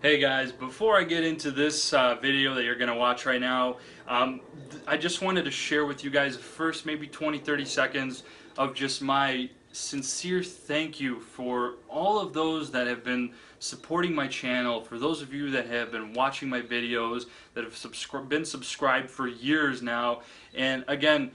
Hey guys, before I get into this video that you're going to watch right now, I just wanted to share with you guys the first maybe 20-30 seconds of just my sincere thank you for all of those that have been supporting my channel, for those of you that have been watching my videos, that have been subscribed for years now. And again,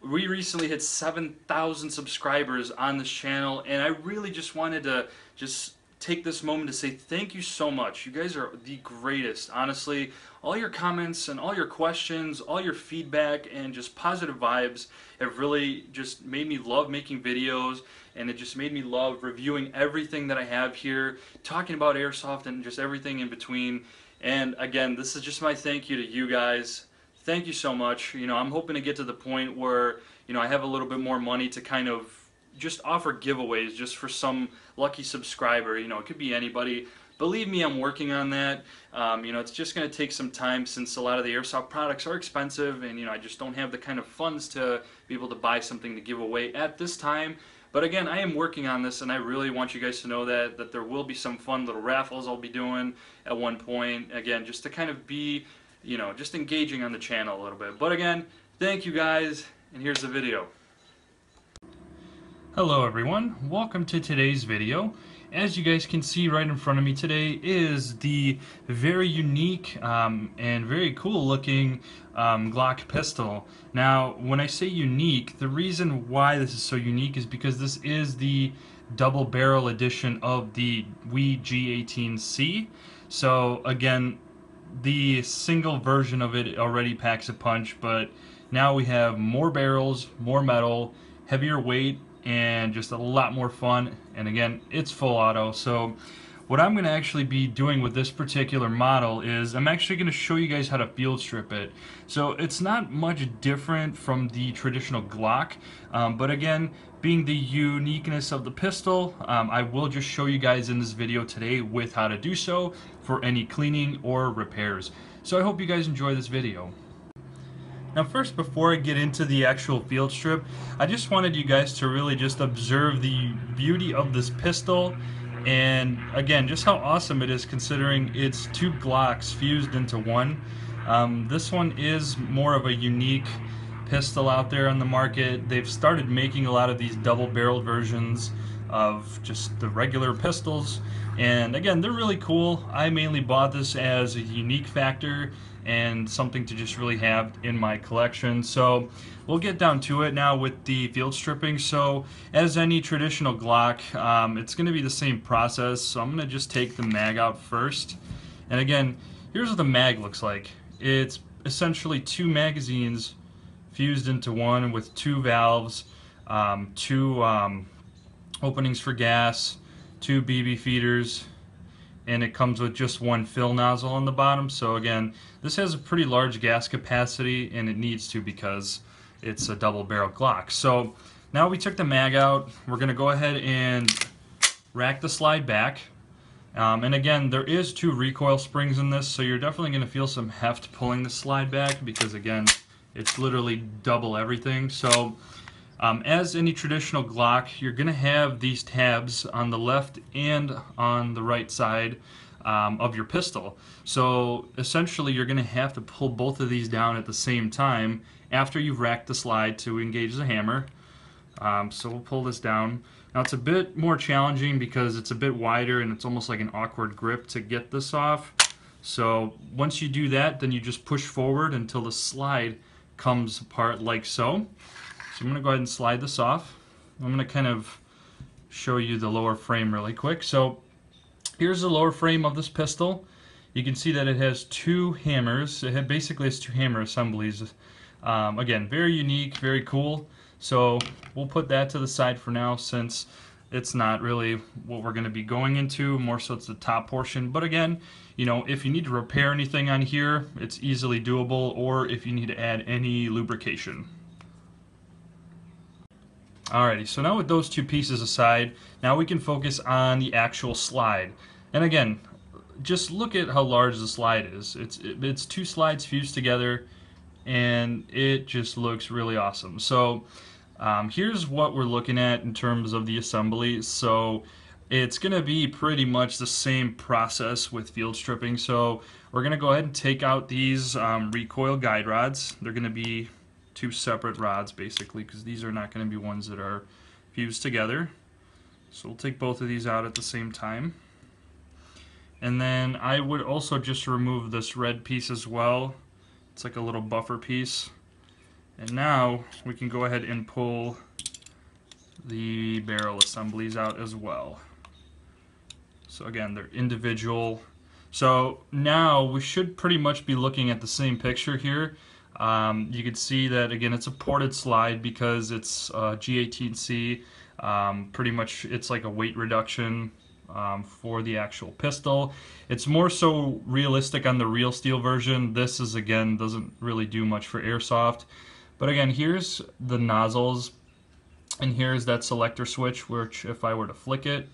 we recently hit 7,000 subscribers on this channel, and I really just wanted to take this moment to say thank you so much. You guys are the greatest. Honestly, all your comments and all your questions, all your feedback and just positive vibes have really just made me love making videos, and it just made me love reviewing everything that I have here, talking about airsoft and just everything in between. And again, this is just my thank you to you guys. Thank you so much. I'm hoping to get to the point where, I have a little bit more money to kind of just offer giveaways just for some lucky subscriber. It could be anybody. Believe me, I'm working on that. It's just going to take some time since a lot of the airsoft products are expensive, and I just don't have the kind of funds to be able to buy something to give away at this time. But again, I am working on this, and I really want you guys to know that there will be some fun little raffles I'll be doing at one point. Again, just to kind of be, just engaging on the channel a little bit. But again, thank you guys, and here's the video. Hello everyone, welcome to today's video. As you guys can see right in front of me today is the very unique and very cool looking Glock pistol. Now when I say unique, the reason why this is so unique is because this is the double barrel edition of the G18C. So again, the single version of it already packs a punch, but now we have more barrels, more metal, heavier weight, and just a lot more fun. And again, it's full auto. So what I'm going to actually be doing with this particular model is I'm actually going to show you guys how to field strip it. So it's not much different from the traditional Glock, but again, being the uniqueness of the pistol, I will just show you guys in this video today with how to do so for any cleaning or repairs. So I hope you guys enjoy this video. Now first, before I get into the actual field strip, I just wanted you guys to really just observe the beauty of this pistol, and again, just how awesome it is considering it's two Glocks fused into one. This one is more of a unique pistol out there on the market. They've started making a lot of these double-barreled versions of just the regular pistols, and again, they're really cool. I mainly bought this as a unique factor and something to just really have in my collection. So we'll get down to it now with the field stripping. So as any traditional Glock, it's going to be the same process. So I'm going to just take the mag out first, and again, here's what the mag looks like. It's essentially two magazines fused into one with two valves, two openings for gas, two BB feeders, and it comes with just one fill nozzle on the bottom. So again, this has a pretty large gas capacity, and it needs to because it's a double barrel Glock. So now we took the mag out, we're going to go ahead and rack the slide back. And again, there is two recoil springs in this, so you're definitely going to feel some heft pulling the slide back because again, it's literally double everything. So as any traditional Glock, you're going to have these tabs on the left and on the right side of your pistol. So essentially you're going to have to pull both of these down at the same time after you've racked the slide to engage the hammer. So we'll pull this down. Now it's a bit more challenging because it's a bit wider and it's almost like an awkward grip to get this off. So once you do that, then you just push forward until the slide comes apart like so. So I'm going to go ahead and slide this off. I'm going to kind of show you the lower frame really quick. So here's the lower frame of this pistol. You can see that it has two hammers. Basically has two hammer assemblies. Again, very unique, very cool. So we'll put that to the side for now since it's not really what we're going to be going into. More so it's the top portion. But again, if you need to repair anything on here, it's easily doable, or if you need to add any lubrication. Alrighty, so now with those two pieces aside, now we can focus on the actual slide. And again, just look at how large the slide is. It's two slides fused together, and it just looks really awesome. So here's what we're looking at in terms of the assembly. So it's going to be pretty much the same process with field stripping. So we're going to go ahead and take out these recoil guide rods. They're going to be two separate rods basically, because these are not going to be ones that are fused together. So we'll take both of these out at the same time. And then I would also just remove this red piece as well. It's like a little buffer piece. And now we can go ahead and pull the barrel assemblies out as well. So again, they're individual. So now we should pretty much be looking at the same picture here. You can see that again it's a ported slide because it's G18C. Pretty much it's like a weight reduction for the actual pistol. It's more so realistic on the real steel version. This is again doesn't really do much for airsoft. But again, here's the nozzles and here's that selector switch, which if I were to flick it,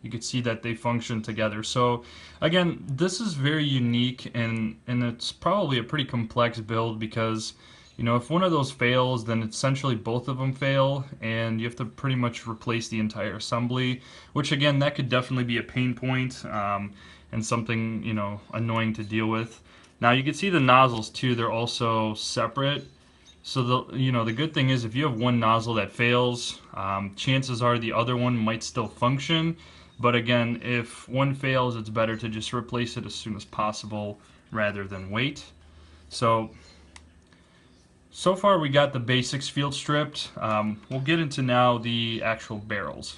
you could see that they function together. So again, this is very unique, and it's probably a pretty complex build because, you know, if one of those fails, then essentially both of them fail, and you have to pretty much replace the entire assembly, which again, that could definitely be a pain point and something, you know, annoying to deal with. Now you can see the nozzles too, they're also separate. So the good thing is if you have one nozzle that fails, chances are the other one might still function. But again, if one fails, it's better to just replace it as soon as possible rather than wait. So far we got the basics field stripped. We'll get into now the actual barrels.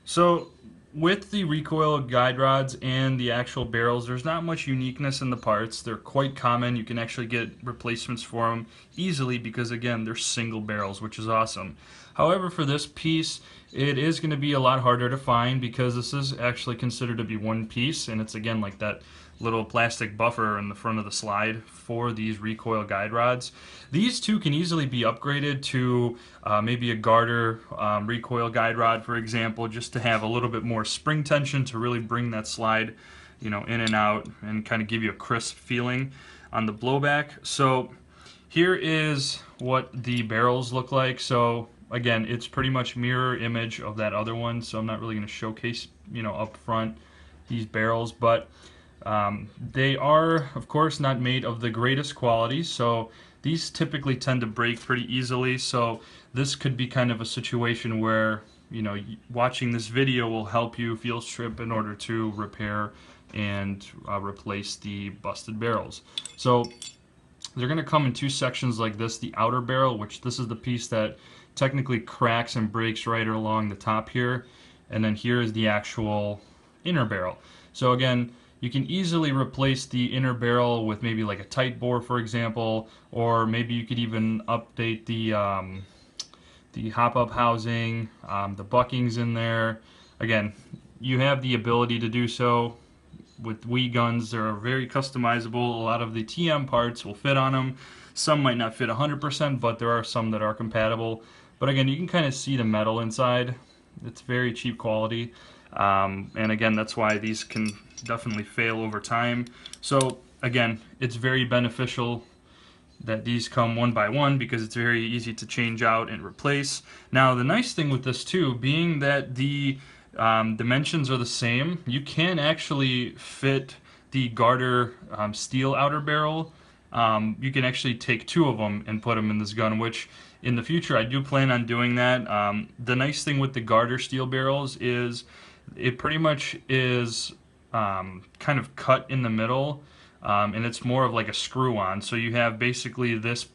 So with the recoil guide rods and the actual barrels, there's not much uniqueness in the parts. They're quite common. You can actually get replacements for them easily because again, they're single barrels, which is awesome. However, for this piece, it is going to be a lot harder to find because this is actually considered to be one piece, and it's again like that little plastic buffer in the front of the slide for these recoil guide rods. These two can easily be upgraded to maybe a garter recoil guide rod, for example, just to have a little bit more spring tension to really bring that slide, you know, in and out and kind of give you a crisp feeling on the blowback. So here is what the barrels look like. So again, it's pretty much mirror image of that other one, so I'm not really going to showcase, you know, up front these barrels, but they are, of course, not made of the greatest quality, so these typically tend to break pretty easily. So this could be kind of a situation where, you know, watching this video will help you field strip in order to repair and replace the busted barrels. So they're going to come in two sections like this. The outer barrel, which this is the piece that technically cracks and breaks right along the top here, and then here is the actual inner barrel. So again, you can easily replace the inner barrel with maybe like a tight bore, for example, or maybe you could even update the hop-up housing, the buckings in there. Again, you have the ability to do so. With Wii guns, they're very customizable. A lot of the TM parts will fit on them. Some might not fit 100%, but there are some that are compatible. But again, you can kind of see the metal inside. It's very cheap quality. And again, that's why these can definitely fail over time. So again, it's very beneficial that these come one by one because it's very easy to change out and replace. Now, the nice thing with this too, being that the dimensions are the same, you can actually fit the garter steel outer barrel. You can actually take two of them and put them in this gun, which in the future I do plan on doing that. The nice thing with the garter steel barrels is it pretty much is kind of cut in the middle, and it's more of like a screw-on. So you have basically this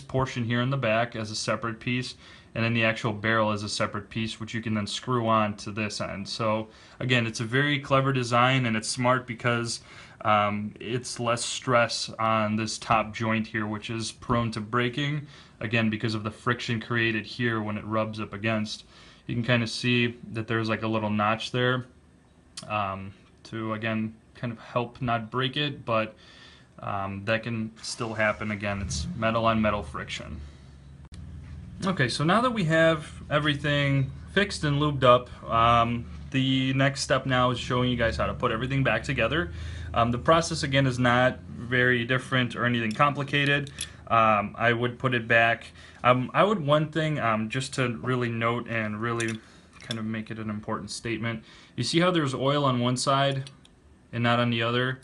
portion here in the back as a separate piece, and then the actual barrel is a separate piece, which you can then screw on to this end. So again, it's a very clever design, and it's smart because it's less stress on this top joint here, which is prone to breaking, again, because of the friction created here when it rubs up against. You can kind of see that there's like a little notch there to, again, kind of help not break it, but that can still happen. Again, it's metal on metal friction. Okay, so now that we have everything fixed and lubed up, the next step now is showing you guys how to put everything back together. The process, again, is not very different or anything complicated. I would put it back. One thing just to really note and really kind of make it an important statement. You see how there's oil on one side and not on the other?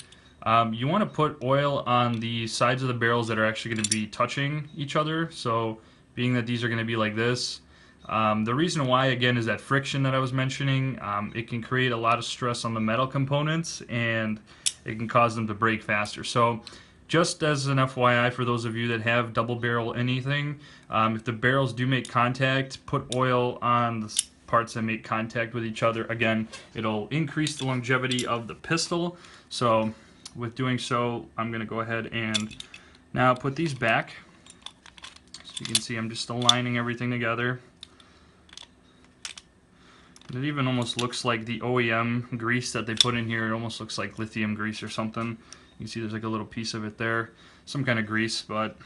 You want to put oil on the sides of the barrels that are actually going to be touching each other. So being that these are going to be like this, the reason why, again, is that friction that I was mentioning. It can create a lot of stress on the metal components, and it can cause them to break faster. So just as an FYI for those of you that have double barrel anything, if the barrels do make contact, put oil on the parts that make contact with each other. Again, it'll increase the longevity of the pistol. So with doing so, I'm going to go ahead and now put these back. So you can see I'm just aligning everything together. It even almost looks like the OEM grease that they put in here. It almost looks like lithium grease or something. You can see there's like a little piece of it there. Some kind of grease, but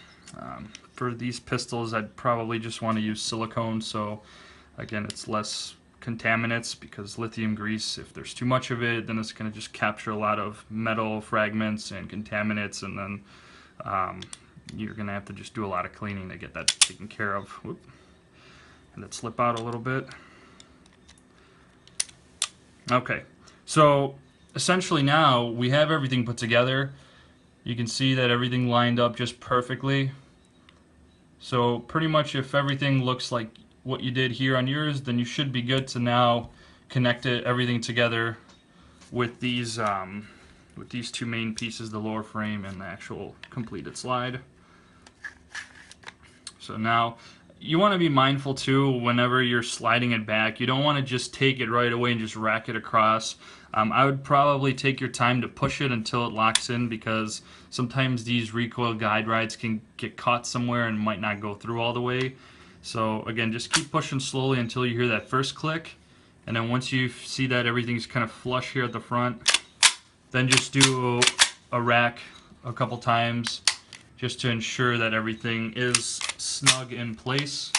for these pistols, I'd probably just want to use silicone. So again, it's less contaminants, because lithium grease, if there's too much of it, then it's going to just capture a lot of metal fragments and contaminants, and then you're going to have to just do a lot of cleaning to get that taken care of. Whoop. And it slip out a little bit. Okay, so essentially now we have everything put together. You can see that everything lined up just perfectly. So pretty much if everything looks like what you did here on yours, then you should be good to now connect everything together with these two main pieces, the lower frame and the actual completed slide. So now you want to be mindful too whenever you're sliding it back. You don't want to just take it right away and just rack it across. I would probably take your time to push it until it locks in, because sometimes these recoil guide rides can get caught somewhere and might not go through all the way. So again, just keep pushing slowly until you hear that first click, and then once you see that everything's kind of flush here at the front, then just do a rack a couple times just to ensure that everything is snug in place.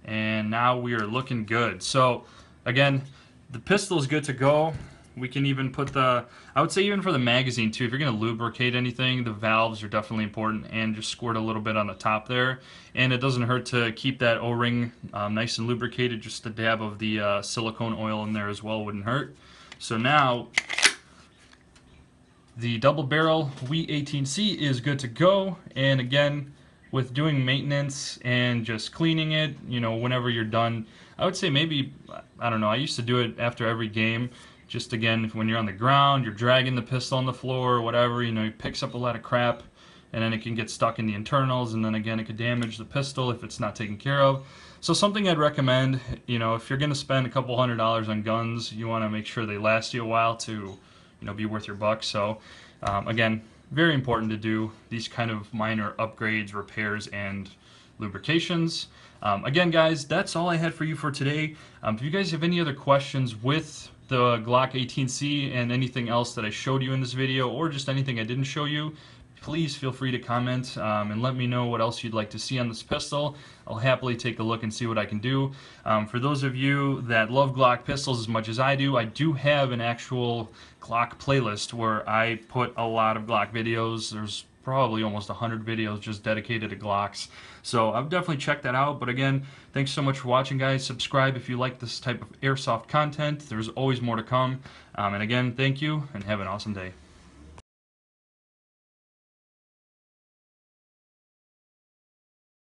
And now we are looking good. So again, the pistol is good to go. We can even put I would say even for the magazine too, if you're going to lubricate anything, the valves are definitely important, and just squirt a little bit on the top there. And it doesn't hurt to keep that O-ring nice and lubricated. Just a dab of the silicone oil in there as well wouldn't hurt. So now the double barrel Wheat 18C is good to go. And again, with doing maintenance and just cleaning it, you know, whenever you're done, I would say maybe, I don't know, I used to do it after every game. Just again, when you're on the ground, you're dragging the pistol on the floor or whatever, you know, it picks up a lot of crap, and then it can get stuck in the internals, and then again, it could damage the pistol if it's not taken care of. So something I'd recommend, you know, if you're going to spend a couple $100s on guns, you want to make sure they last you a while to, you know, be worth your buck. So again, very important to do these kind of minor upgrades, repairs, and lubrications. Again, guys, that's all I had for you for today. If you guys have any other questions with the Glock 18C and anything else that I showed you in this video, or just anything I didn't show you, please feel free to comment and let me know what else you'd like to see on this pistol. I'll happily take a look and see what I can do. For those of you that love Glock pistols as much as I do have an actual Glock playlist where I put a lot of Glock videos. There's probably almost 100 videos just dedicated to Glocks. So I've definitely checked that out. But again, thanks so much for watching, guys. Subscribe if you like this type of airsoft content. There's always more to come. And again, thank you, and have an awesome day.